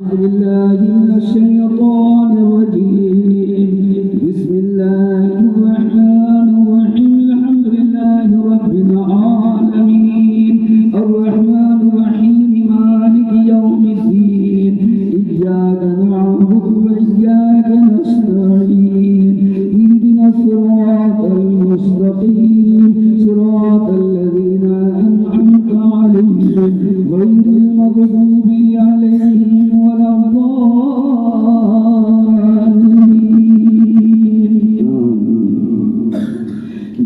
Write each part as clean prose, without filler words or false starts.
بالله من الشيطان الرجيم. بسم الله الرحمن الرحيم. الحمد لله رب العالمين الرحمن الرحيم مالك يوم الدين. إياك نعبد وإياك نستعين. اهدنا الصراط المستقيم صراط الذين أنعمت عليهم غير المغضوب عليهم ولا الضالين.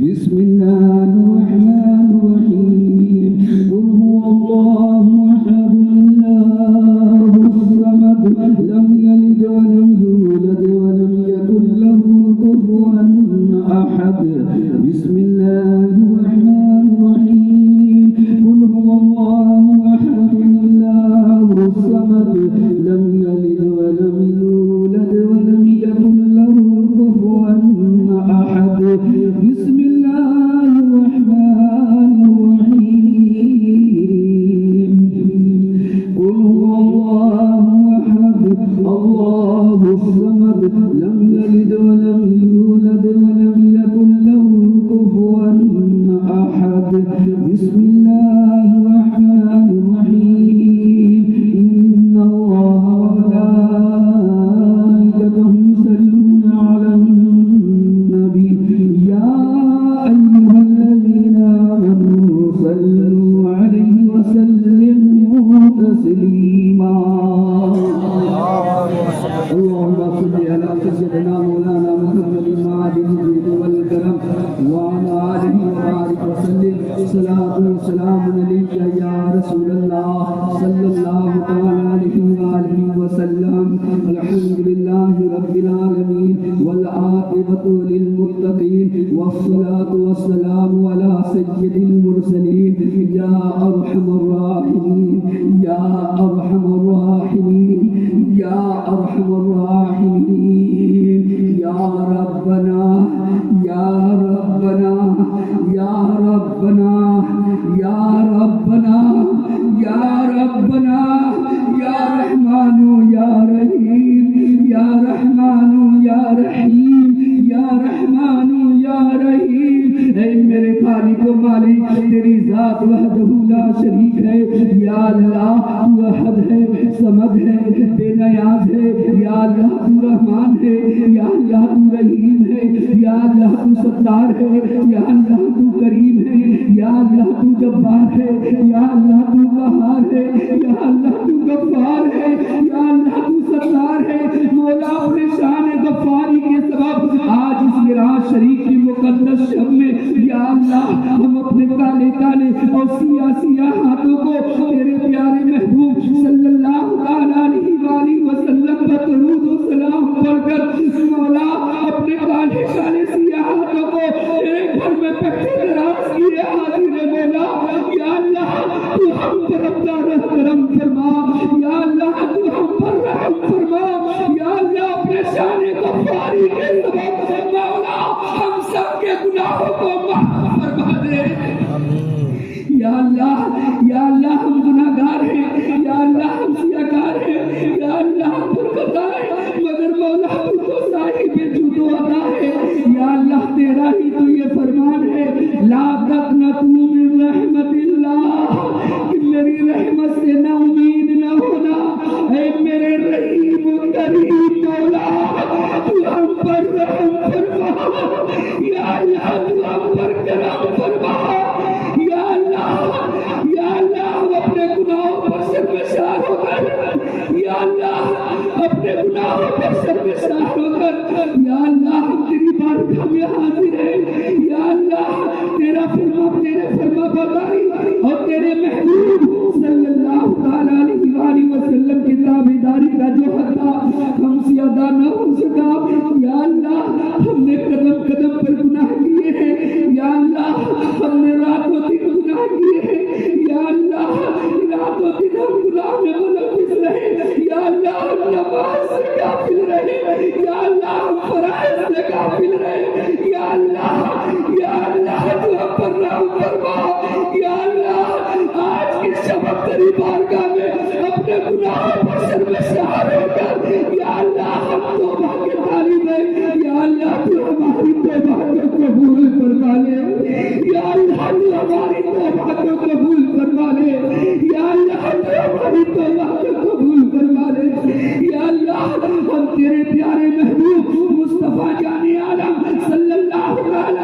بسم الله الرحمن الرحيم. قل هو الله أحد الله الصمد لم يلد ولم يولد ولم يكن له كفوا أحد. بسم الله الرحمن الرحيم. قل هو الله أحد الله الصمد لم يلد ولم يولد ولم يكن له كفوا أحد. بسم الله الرحمن الرحيم. قل هو الله أحد الله الصمد لم يلد ولم يولد ولم يكن له كفوا أحد. بسم الله الرحمن الرحيم. إن الله وملائكته يصلون على النبي يا أيها الذين آمنوا صلوا عليه وسلموا تسليما. اللهم صل على سيدنا مولانا محمد المعاد الجود والكرم وعلى آله وبارك وسلم. صلاة وسلام عليك يا رسول الله صلى الله عليه وآله وسلم. الحمد لله رب العالمين والعاقبة للمتقين والصلاة والسلام على سيد المرسلين يا أرحم الراحمين يا أرحم الراحمين يا أرحم الراحمين. يا ربنا يا ربنا يا ربنا يا ربنا يا ربنا يا رحمن يا رحيم يا رحمن يا رحيم یا رحمان یا رحیم. اے میرے خالق و مالک تیری ذات وحدہ لا شریک ہے. یا اللہ تو احد ہے صمد ہے بے نیاز ہے. یا اللہ تو رحمان ہے. یا اللہ تو رحیم ہے. یا اللہ تو ستار ہے. یا اللہ تو کریم ہے. یا اللہ تو جبار ہے. یا اللہ تو قہار ہے. یا اللہ تو غفار ہے. یا اللہ تو ستار ہے. مولا اپنے شان غفاری کے سبب آج اس معراج شریف کی مقدس شب میں یا اللہ ہم اپنے کالے کالے اور سیاہ سیاہ ہاتھوں کو تیرے پیارے محبوب صلی اللہ علیہ وآلہ وسلم پر درود و سلام پڑھ کر مولا اپنے کالے کالے سیاہ ہاتھوں کو تیرے گھر میں پکے دراز کیے حاضر ہے. مولا یا اللہ تو ہم پر اپنا رحم فرما. یا اللہ تو ہم پر رحم فرما. یا اللہ اپنے شان غفاری کے سبب مولا ہم سب کے گناہوں کو معاف فرما دے. یا اللہ ہم گناہگار ہیں. یا اللہ ہم سیاہکار ہیں. یا اللہ ہم برخطا ہیں مگر مولا تو صاحب جود و عطا ہے. یا اللہ تیرا ہی تو یہ فرمان ہے لا تقنطوا من رحمت اللہ کہ میری رحمت سے نہ امید نہ ہونا. اے میرے رحیم و کریم مولا تو ہم پر رحم فرما. یا اللہ تو ہم پر کرم فرما. یا اللہ ہم اپنے گناہوں پر شرمسار ہو کر یا اللہ اپنے گناہوں پر شرمسار ہو کر یا اللہ ہم تیری بارگاہ میں حاضر ہیں. یا اللہ تیرا فرما برداری اور تیرے محبوب صلی اللہ علیہ وآلہ وسلم کی تابعداری کا جو حق تھا ہم سے ادا نہ ہو سکا. یا اللہ ہم نے قدم قدم پر گناہ کیے ہیں. یا اللہ ہم نے راتوں دن گناہ کیے ہیں. یا اللہ راتوں دن ہم گناہ میں ملوث رہے. یا اللہ ہم نماز سے غافل رہے. یا اللہ ہم فرائض سے غافل رہے. یا اللہ تو ہم پر رحم فرما. یا اللہ آج کی شب تیری بارگاہ میں اپنے گناہوں پر شرمسار اللہ تو ہماری توبہ کو قبول فرما لے، یا اللہ تو ہماری توبہ کو قبول فرما لے، یا اللہ تو ہماری توبہ کو قبول فرما لے، یا اللہ ہم تیرے پیارے محبوب مصطفیٰ جان عالم صلی اللہ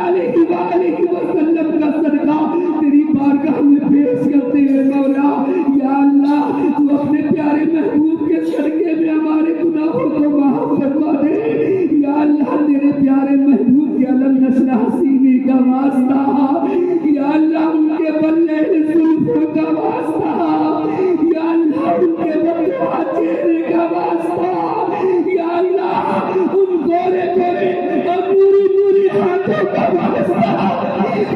علیہ وآلہ وسلم کا صدقہ تیری بارگاہ میں پیش کرتے ہیں مولا، یا اللہ تو اپنے پیارے محبوب کے صدقے میں ہمارے گناہوں کو معاف فرما دے، یا اللہ تیرے پیارے محبوب کے علم نشرح سینے کا واسطہ، یا اللہ ان کے بلے زلفوں کا واسطہ، یا اللہ ان کے بلے چہرے کا واسطہ، یا اللہ ان گورے گورے اور نوری نوری ہاتھوں کا واسطہ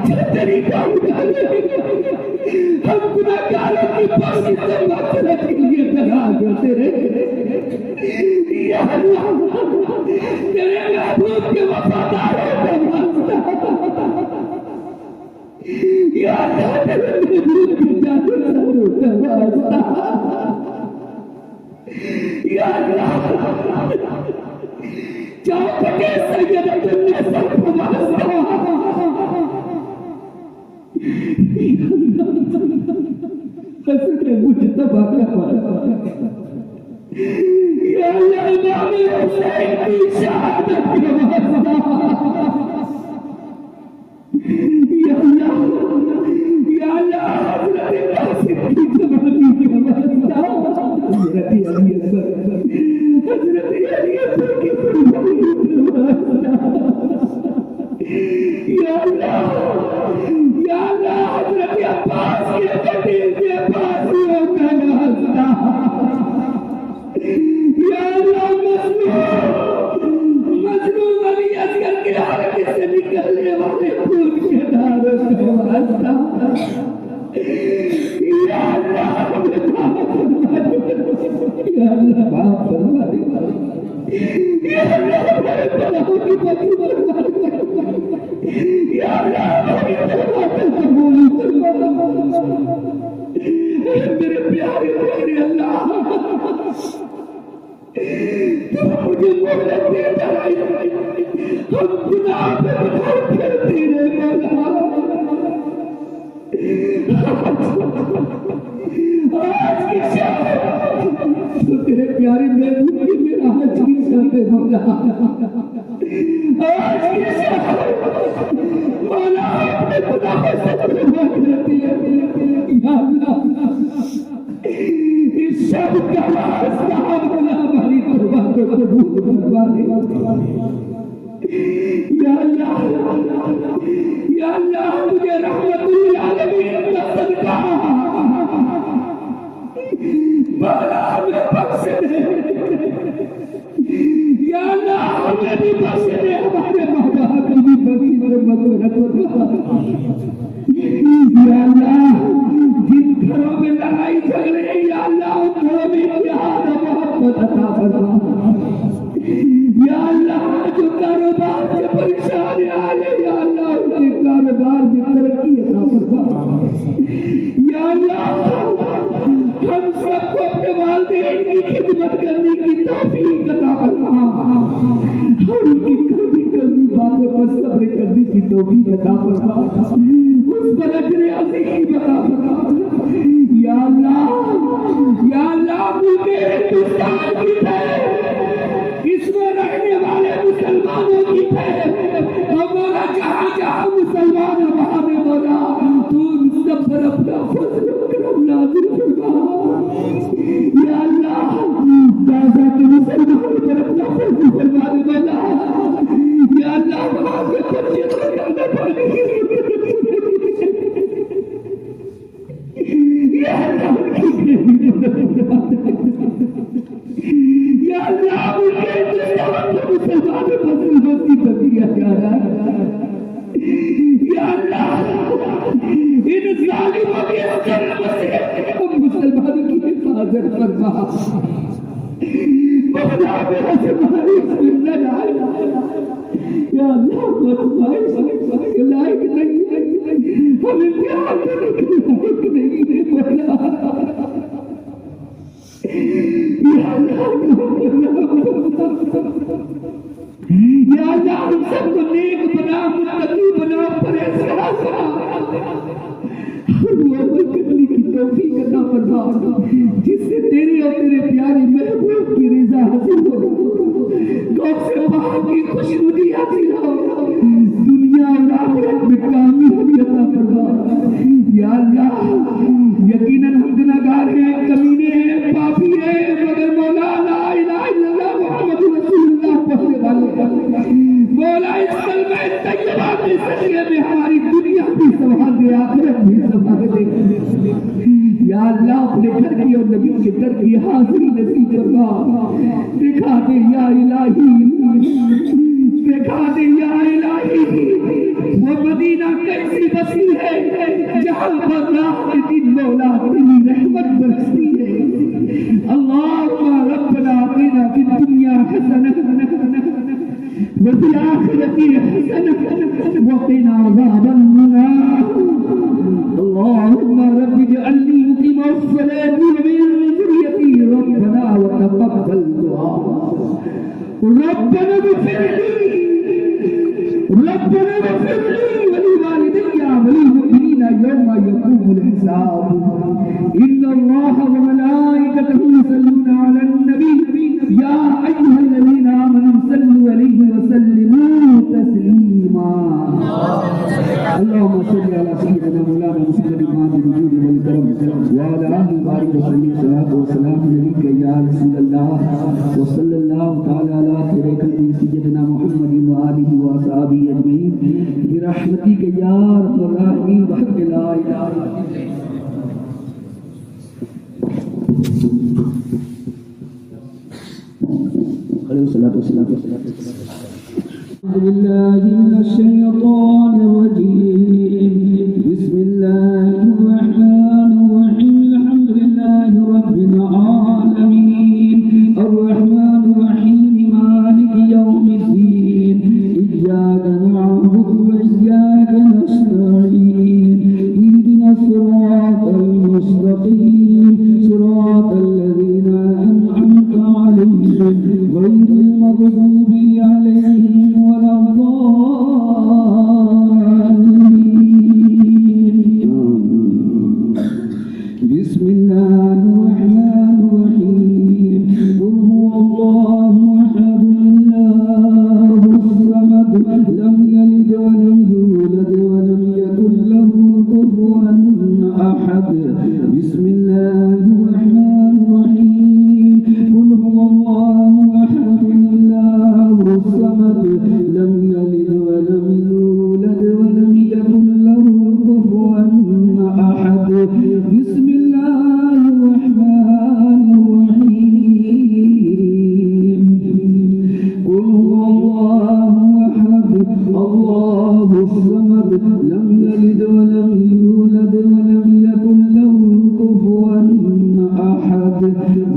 جو تیری بارگاہ میں ہم گناہگاروں کی بخشش سے مغفرت کے لیے بنا کرتے رہے، یا اللہ تیرے محبوب کے وفاداروں کا واسطہ، یا اللہ تیرے محبوب کی جانوروں کا واسطہ، یا اللہ چوپٹے سید النسب کا واسطہ، حضرت مجتبیٰ کا واسطہ، یا اللہ امام حسین کی شہادت کا واسطہ، یا اللہ حضرت قاسم کی جوانی کا واسطہ، حضرت علی اکبر کی قربانی کا واسطہ، یا اللہ حضرت عباس کے قتل کے عباسیوں کا واسطہ، یا اللہ مظلوم علی اصغر کے حلقے سے نکلنے والے خون کے دھاروں کا واسطہ، یا اللہ یا اللہ معاف فرما دے، یا اللہ ہمارے گناہوں کی بخشش فرما دے، یا اللہ ہماری توبہ کو قبول فرما دے، میرے پیارے میرے اللہ تو مجھے مہلت دے دے، ہم گناہ پہ بہت کرتے رہے مولا، آج کی شام تو تیرے پیارے محبوب کی میرا حجی کرتے مولا، آج کی شام مولا اپنے خدا سے توبہ کرتی ہے، یا اللہ اس شب کا واسطہ مولا ہماری توبہ کو قبول فرما دے، یا اللہ مجھے رحمت للعالمین کا صدقہ مولا ہمیں بخش دے، یا اللہ ہمیں بھی بخش دے، ہمارے ماں باپ کو بھی بخش دے، مغفرت فرما، یا اللہ جن گھروں میں لڑائی جھگڑے یا اللہ ان گھروں میں اتحاد و محبت عطا فرما، یا اللہ جو کاروبار سے پریشان آئے یا اللہ ان کے کاروبار میں ترقی عطا فرما، یا اللہ ہم سب کو اپنے والدین کی خدمت کرنے کی توفیق عطا فرما، ہم ان کی کبھی باتوں پر صبر کرنے کی توفیق عطا فرما، اس پر اجر عظیم عطا فرما، یا اللہ ملک ہندوستان کی اس میں رہنے والے مسلمانوں کی اور مولا جہاں مسلمان ہیں وہاں میں مولا تو ان سب پر اپنا فضل و کرم نازل فرما، یا اللہ دادا کے مسلمان پر اپنا فضل فرما دے مولا، یا اللہ وہاں کے بچے کو کرنا پڑے، یا اللہ یا اللہ مسلمانوں کو ضرورت دیا جا رہا ہے، یا اللہ ان ظالموں کے ظلم سے ہم مسلمانوں کی حفاظت فرما، مولا میرا ہماری سننا یا اللہ مطمئن لائق نہیں، ہم امتحان کرنے لائق نہیں مولا، یا اللہ کے در کی حاضری نصیب فرما. دکھا دے یا الہی، دکھا دے یا الہی وہ مدینہ کیسی بستی ہے جہاں پر رات دن مولا تیری رحمت برستی ہے. اللہم ربنا آتنا فی الدنیا حسنہ وفي الآخرة حسنة وقنا عذاب النار. اللهم رب اجعلني مقيم الصلاة ومن ذريتي ربنا وتقبل دعاء. ربنا اغفر لي ولوالدي وللمؤمنين يوم يقوم الحساب. إن الله وملائكته يصلون على النبي يا أيها الذين آمنوا صلوا عليه وسلموا تسليما. اللهم صل على سيدنا مولانا محمد الجود والكرم وعلى آله وصحبه وسلم. صلاة وسلام عليك يا رسول الله وصلى الله تعالى على خير خلق سيدنا محمد وآله وصحبه أجمعين برحمتك يا أرحم الراحمين بحق لا إله إلا أنت. أعوذ بالله من الشيطان الرجيم. بسم الله الرحمن الرحيم. الحمد لله رب العالمين الرحمن الرحيم مالك يوم الدين. إياك نعبد وإياك نستعين. اهدنا الصراط المستقيم صراط الذين أنعمت عليهم غير المغضوب عليهم ولا الضالين. بسم الله الرحمن الرحيم. قل هو الله أحد الله الصمد لم يلد ولم يولد ولم يكن له كفوا أحد. بسم الله الرحمن الرحيم. قل هو الله أحد الله الصمد لم يلد ولم يولد ولم يكن له كفوا أحد. بسم الله الرحمن الرحيم. قل هو الله أحد الله الصمد لم يلد ولم يولد ولم يكن له كفوا أحد.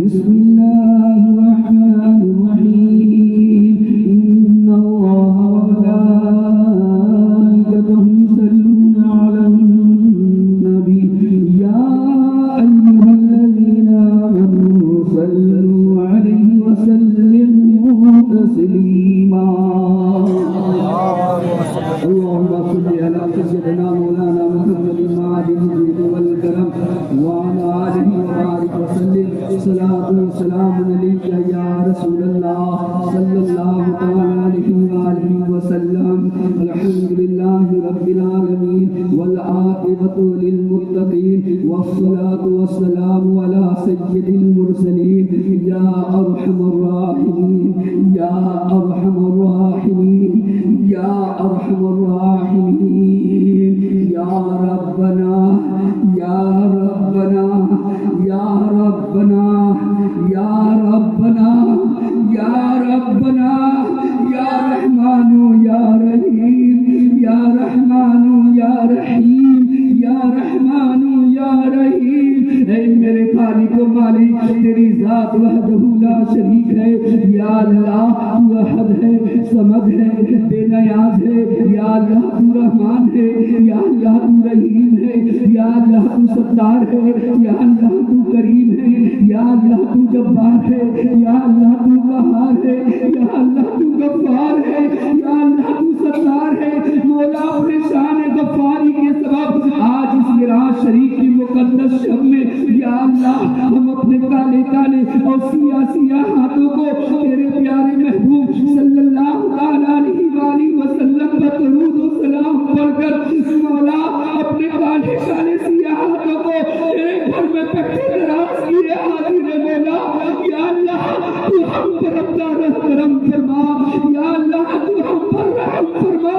بسم الله الرحمن الرحيم. إن الله وملائكته يصلون على النبي يا أيها الذين آمنوا صلوا عليه وسلموا تسليما. اللهم صل على سيدنا مولانا محمد معدن الجود والكرم وعلى آله وبارك وسلم. صلاة وسلام عليك يا رسول الله صلى الله عليه وآله وسلم. الحمد لله رب العالمين والعاقبة للمتقين والصلاة والسلام على سيد المرسلين يا أرحم الراحمين يا أرحم الراحمين يا أرحم الراحمين. يا ربنا يا ربنا يا ربنا يا ربنا يا ربنا يا رحمن يا رحيم يا رحمن يا رحيم یا رحمان یا رحیم. اے میرے خالق و مالک تیری ذات وحدہ لا شریک ہے. یا اللہ تو احد ہے صمد ہے بے نیاز ہے. یا اللہ تو رحمان ہے. یا اللہ تو رحیم ہے. یا اللہ تو ستار ہے. یا اللہ تو کریم ہے. یا اللہ تو جبار ہے. یا اللہ تو قہار ہے. یا اللہ تو غفار ہے. یا اللہ تو ستار ہے. مولا اپنے شان غفاری کے سبب آج اس معراج شریف کی مقدس شب میں یا اللہ ہم اپنے کالے کالے اور سیاہ سیاہ ہاتھوں کو تیرے پیارے محبوب صلی اللہ علیہ وآلہ وسلم پر درود و سلام پڑھ کر مولا اپنے کالے کالے سیاہ ہاتھوں کو تیرے گھر میں پکے دراز کیے حاضر ہے. مولا یا اللہ تو ہم پر اپنا رحم فرما. یا اللہ تو ہم پر رحم فرما.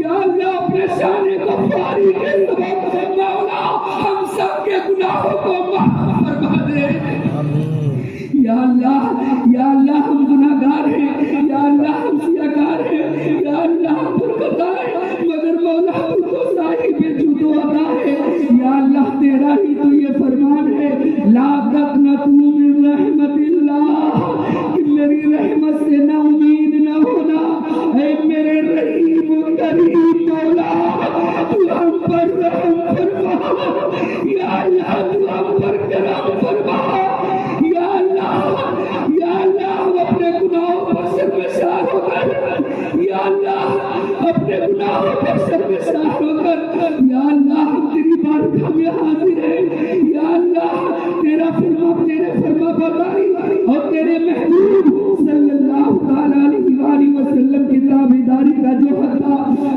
یا اللہ اپنے شان غفاری کے سبب مولا ہم سب کے گناہوں کو معاف فرما دے.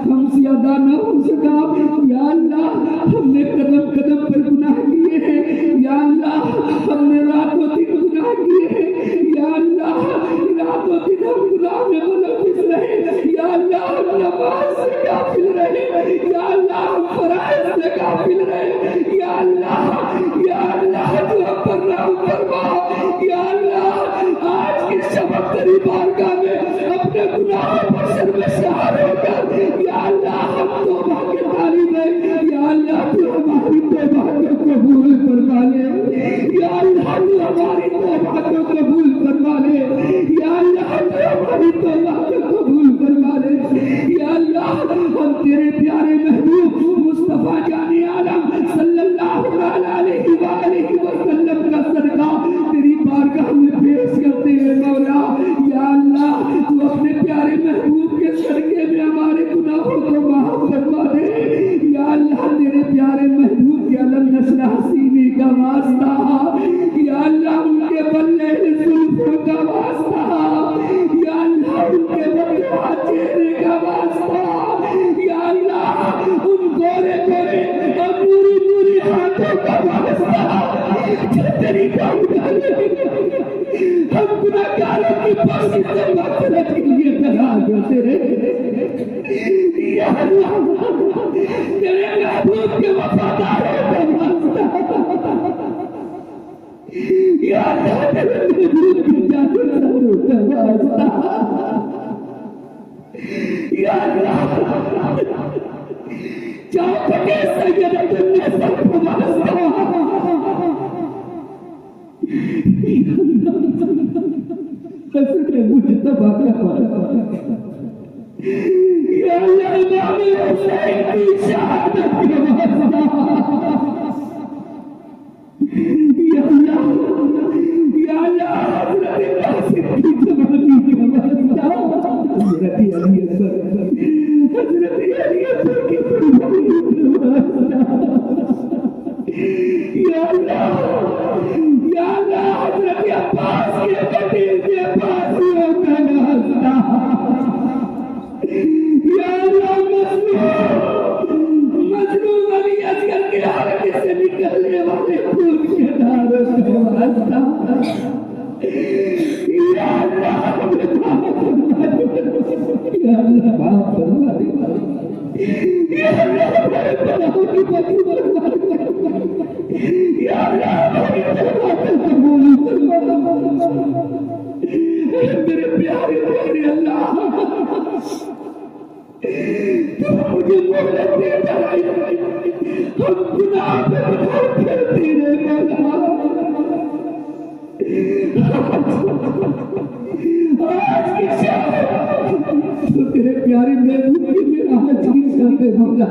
ہم سے ادا نہ ہو سکا. یا اللہ ہم نے قدم قدم پر گناہ کیے ہیں. یا اللہ ہم نے راتوں دن گناہ کیے ہیں. یا اللہ راتوں دن ہم گناہ میں ملوث رہے. یا اللہ ہم نماز سے غافل رہے. یا اللہ ہم فرائض سے غافل رہے. یا اللہ تو ہم پر رحم فرما. یا اللہ آج کی شب تیری بارگاہ میں اپنے گناہوں پر شرمسار ہو کر یا اللہ ہم توبہ کے طالب ہیں. یا اللہ تو ہماری توبہ کو قبول فرما لے. یا اللہ تو ہماری توبہ کو قبول فرما لے. یا اللہ تو ہماری توبہ کو قبول فرما لے. یا اللہ ہم تیرے پیارے محبوب مصطفیٰ جان عالم صلی اللہ علیہ وآلہ وسلم کا صدقہ تیری بارگاہ میں پیش کرتے ہیں مولا. یا اللہ تو اپنے پیارے محبوب کے صدقے میں ہمارے گناہوں کو معاف فرما دے. یا اللہ تیرے پیارے محبوب کے علم نشرح سینے کا واسطہ. یا اللہ ان کے بلے زلفوں کا واسطہ. یا اللہ ان کے بلے چہرے کا واسطہ. یا اللہ ان گورے گورے اور نوری نوری ہاتھوں کا واسطہ جو تیری ہم گناہگاروں کی بخشش سے مغفرت کے لیے تیار ہوتے رہے. یا اللہ تیرے محبوب کے وفاداروں کا واسطہ. یا اللہ تیرے محبوب کی جانوروں کا واسطہ. یا اللہ چوپٹے سید النساء کا واسطہ. حضرت مجتبیٰ کا واسطہ. یا اللہ امام حسین کی شہادت کا واسطہ. یا اللہ حضرت قاسم کی جوانی کا واسطہ. حضرت علی اکبر کی قربانی کا واسطہ. یا اللہ حضرت عباس کے بھتیجے بازیوں کا واسطہ. یا اللہ مظلوم علی اصغر کے حلقے سے نکلنے والے خون کے دھاروں کا واسطہ. یا اللہ معاف فرما دے. یا اللہ ہمارے گناہوں کی معافی فرما دے. یا اللہ ہماری توبہ قبول فرما. میرے پیارے میرے اللہ تو مجھے مہلت دے جائے. ہم گناہ میں پھرتے رہے مولا. آج کی شب تو تیرے پیارے محبوب کی میرا حجیز کرتے مولا.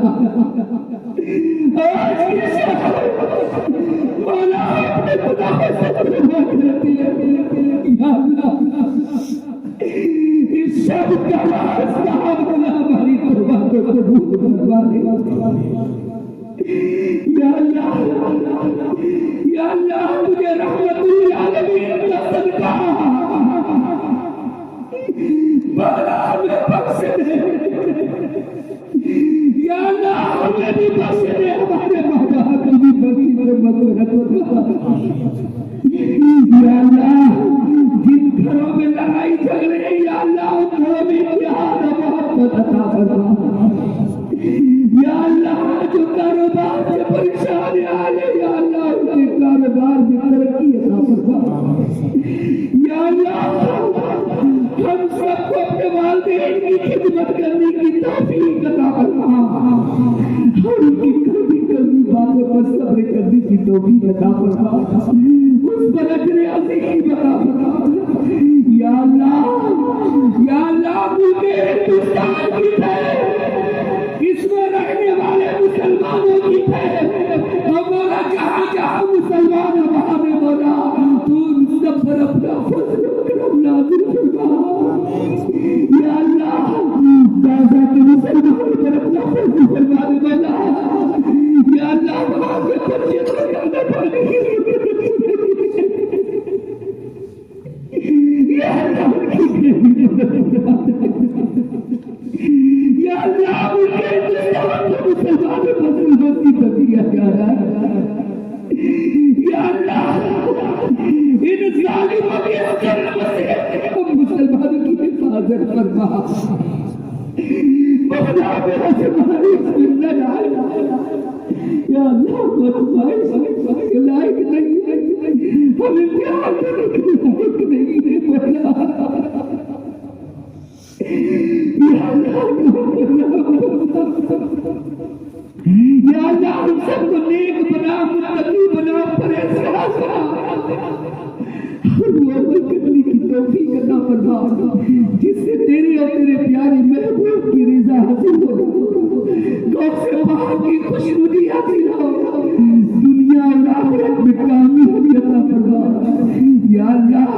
آج کی شب مولا اپنے خدا سے تمہیں کرتی ہے. یا اللہ اس شب کا واسطہ مولا ہماری توبہ کو قبول فرما دے. یا اللہ تجھے رحمت للعالمین کا صدقہ مولا ہمیں بخش دے. یا اللہ ہمیں بھی بخش دے. ہمارے مولا کو بھی بخش دے. مغفرت. یا اللہ جن گھروں میں لڑائی جھگڑے یا اللہ ان گھروں میں اتحاد و محبت عطا فرما. یا اللہ جو کاروبار سے پریشان آئے یا اللہ ان کے کاروبار میں ترقی عطا فرما. یا اللہ ہم سب کو اپنے والدین کی خدمت کرنے کی توفیق عطا فرما. ہم کی کبھی باتوں پر صبر کرنے کی توفیق عطا فرما. اس پر اجر عظیم عطا فرما. یا اللہ ملک ہندوستان کی اس میں رہنے والے مسلمانوں کی اور مولا جہاں جہاں مسلمان ہیں وہاں میں مولا تو ان سب پر اپنا فضل و کرم نازل فرما. یا اللہ تازہ کے مسلمانوں پر اپنا فضل فرما دے مولا. یا اللہ وہاں کے بچے کو کرنا پڑے. یا اللہ یا اللہ مسلمانوں کو ظلمتی تو دیا جا رہا ہے. یا اللہ ان ظالموں کے ظلم سے مسلمانوں کی حفاظت فرما. مولا میرا ہماری سننا یا اللہ کو لائق نہیں، ہم امتحان کرنے کے لائق نہیں ہے مولا. یا اللہ ہم سب کو نیک بنا، متقی بنا، پرہیزگار بنا، اور وہ عمل کرنے کی توفیق عطا فرما جس سے تیرے اور تیرے پیارے محبوب کی رضا حاصل ہو، گوشت سے باہر کی خوشنودی حاصل ہو، دنیا اور آخرت میں کامیابی عطا فرما. یا اللہ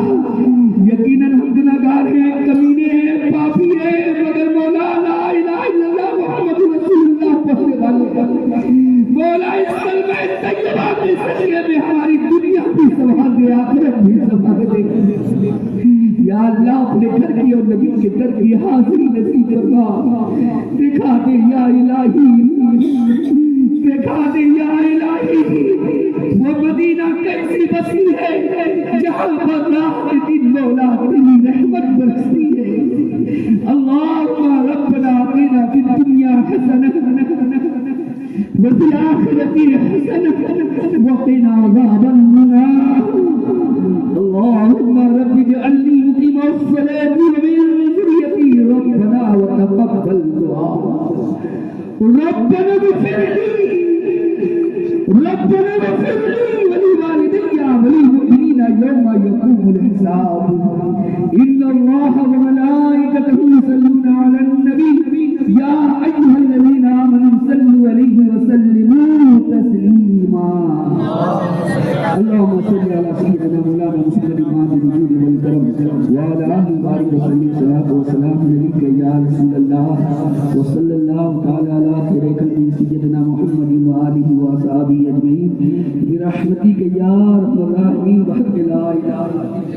یقیناً ہم گناہگار ہیں، کمینے ہیں، پاپی ہیں، مگر مولا لا الہ الا اللہ محمد رسول اللہ پڑھنے والے مولا اس کلمہ طیبہ کے صدقے میں ہماری دنیا بھی سنبھال دے، آخرت بھی سنبھال دے. یا اللہ اپنے گھر کی اور نبی کے در کی حاضری نصیب فرما. دکھا دے یا الہی، دکھا دے یا الہی وہ مدینہ کیسی بستی ہے جہاں پر رات دن مولا تیری رحمت برستی ہے. اللہم ربنا آتنا فی الدنیا حسنہ وفی الآخرۃ حسنہ وقنا عذاب النار. اللہم رب اجعلنی مقیم الصلاۃ ومن ذریتی ربنا وتقبل دعاء. ربنا اغفر لي ولوالدي وللمؤمنين يوم يقوم الحساب. إن الله وملائكته يصلون على النبي يا أيها الذين آمنوا صلوا عليه وسلموا تسليما. اللهم صل على سيدنا مولانا محمد الوجود والكرم وعلى آله وصحبه وسلم. صلاة وسلام عليك يا رسول الله وصلى الله تعالى على خير خلقه سيدنا محمد وآله وأصحابه أجمعين برحمتك يا أرحم الراحمين بحق لا إله إلا أنت.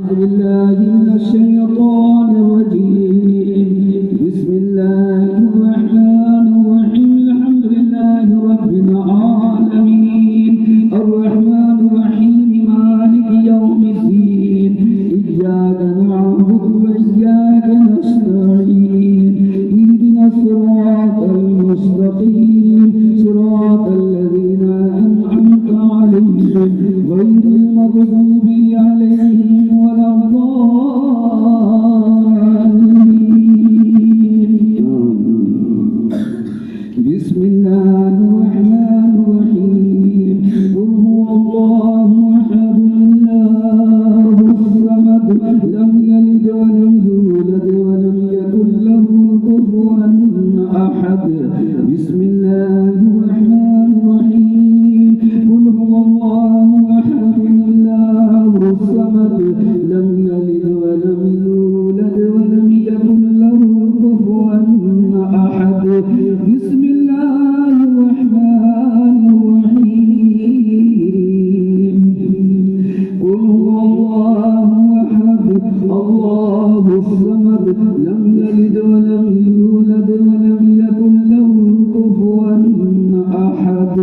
أعوذ بالله من الشيطان الرجيم. بسم الله الرحمن الرحيم. الحمد لله رب العالمين الرحمن الرحيم مالك يوم الدين إياك نعبد وإياك نستعين اهدنا الصراط المستقيم صراط الذين أنعمت عليهم غير المغضوب عليهم ولا الضالين. بسم الله الرحمن الرحيم. قل هو الله أحد الله الصمد لم يلد ولم يولد ولم يكن له كفوا أحد. بسم الله الرحمن الرحيم. قل هو الله أحد الله الصمد لم يلد ولم يولد ولم يكن له كفوا أحد. بسم الله الرحمن الرحيم. قل هو الله أحد الله الصمد لم يلد ولم يولد ولم يكن له كفوا أحد.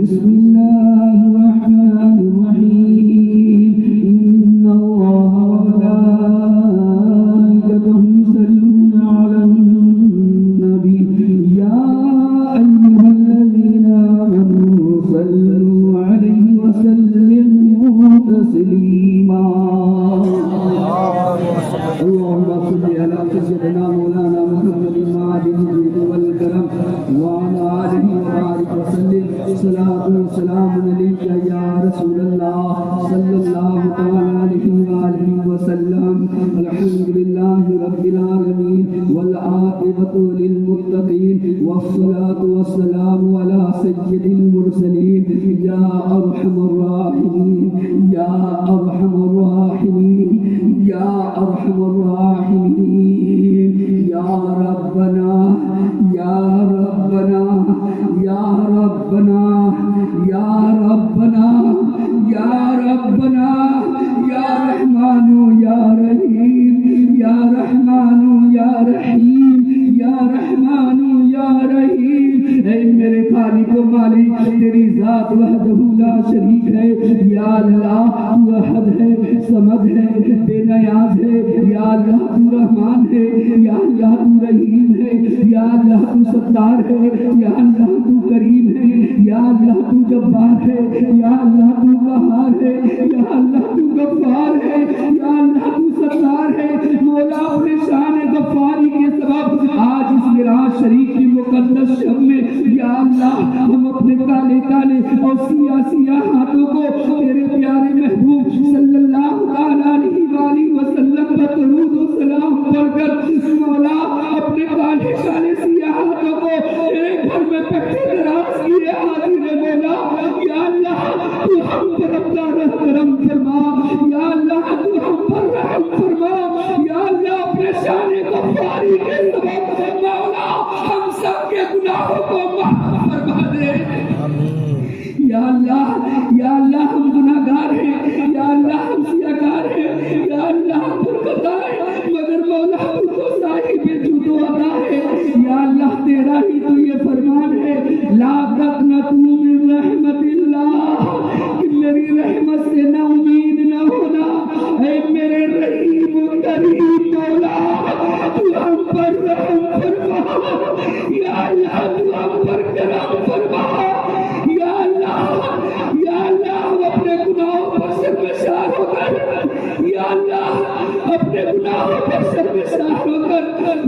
بسم الله الرحمن الرحيم. إن الله وملائكته يصلون على النبي يا أيها الذين آمنوا صلوا عليه وسلموا تسليما. اللهم صل على سيدنا مولانا محمد معدن الجود والكرم وعلى آله وبارك وسلم. صلاة وسلام عليك يا رسول الله صلى الله عليه وآله وسلم. الحمد لله رب العالمين والعاقبة للمتقين والصلاة والسلام على سيد المرسلين يا أرحم الراحمين يا أرحم الراحمين يا أرحم الراحمين. يا ربنا يا ربنا يا ربنا يا ربنا میرے خالق و مالک تیری ذات وحدہ لا شریک ہے. یا اللہ تو احد ہے، صمد ہے، بے نیاز ہے. یا اللہ تو رحمان ہے، یا اللہ تو رحیم ہے. یا اللہ تو ستار ہے، یا اللہ تو کریم ہے. یا اللہ تو جبار ہے، یا اللہ تو قہار ہے. یا اللہ تو غفار ہے، یا اللہ تو ستار ہے. مولا اپنے شان غفاری کے سبب آج اس معراج شریف کی مقدس شب میں یا اللہ ہم اپنے کالے کالے اور سیاہ سیاہ ہاتھوں کو تیرے پیارے محبوب صلی اللہ علیہ وآلہ وسلم پر درود و سلام پڑھ کر مولا اپنے کالے کالے سیاہ ہاتھوں کو تیرے گھر میں پکے دراز کیے حاضر ہے. مولا یا اللہ تو ہم پر اپنا کرم فرما. یا اللہ تو ہم پر رحم فرما. یا اللہ اپنے شان غفاری کے سبب مولا ہم سب کے گناہوں کو معاف فرما دے. یا اللہ ہم گناہگار ہیں. یا اللہ ہم سیاہکار ہیں. یا اللہ ہم برکت آئے مگر مولا تو کو صاحب جود و عطا ہے. یا اللہ تیرا ہی تو یہ فرمان ہے لا تقنطوا من رحمت اللہ کہ میری رحمت سے نا امید نہ ہونا. اے میرے رحیم و کریم مولا تو ہم پر رحم فرما. یا اللہ تو ہم پر کرم فرما. یا اللہ ہم اپنے گناہوں پر شرمسار ہو کر یا اللہ اپنے گناہوں پر شرمسار ہو کر